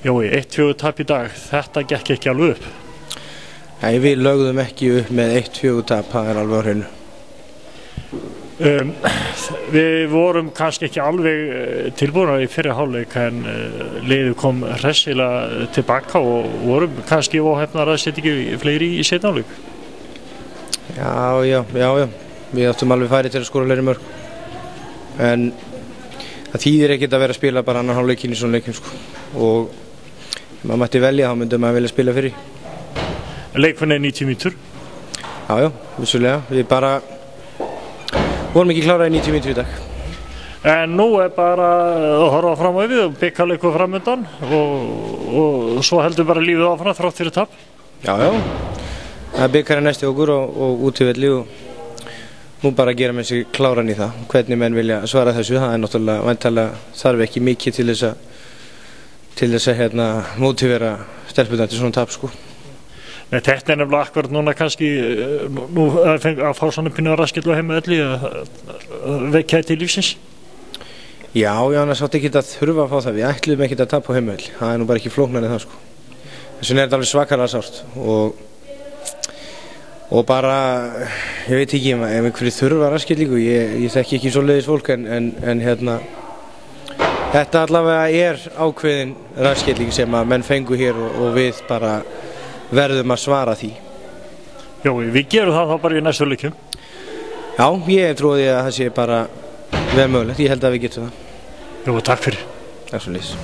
Jói, 1-4 tap í dag, þetta gekk ekki alveg upp. Nei, við lögðum ekki upp með 1-4 tap, það alveg á hreinu. Við vorum kannski ekki alveg tilbúnar í fyrri hálfleik en liðið kom hressilega tilbaka og vorum kannski óheppnar að setja ekki fleiri í seinni hálfleik. Já, við áttum alveg færi til að skora fleiri mörk. En það þýðir ekkert að vera að spila bara annan hálfleikinn í svona leikum sko. Og maður mætti velja, þá myndi maður vilja spila fyrir. Leikvann 90 mínútur? Já, vissulega. Við bara vorum ekki kláraði 90 mínútur í dag. En nú bara að horfa fram á við og bikarleikur framundan og svo heldur bara lífið áfram þrátt fyrir tap? Já. Það er bikarinn næsti okkur og útivelli og nú bara að gera með sig kláran í það. Hvernig menn vilja svara þessu, það er náttúrulega væntanlega þarf ekki mikið til þess að mótivera stelpurnar til svona tap sko. Nei, þetta er nefnilega akkurat núna kannski nú að fá svona pínu raskillu á heimavelli að vekja til lífsins. Já, annars átti ekki að þurfa að fá það. Við ætluðum ekki að tapa á heimavelli. Það er nú bara ekki flóknar en það sko. Þess vegna er þetta alveg svakalega sárt og bara, ég veit ekki ef einhverju þurfa raskillingu, ég þekki ekki svoleiðis fólk en þetta allavega er ákveðin raskilling sem að menn fengu hér og við bara verðum að svara því. Já, við gerum það þá bara í næstu leikjum. Já, ég trúi að það sé bara vel mögulegt, ég held að við getum það. Jó, takk fyrir. Takk svo leiðis.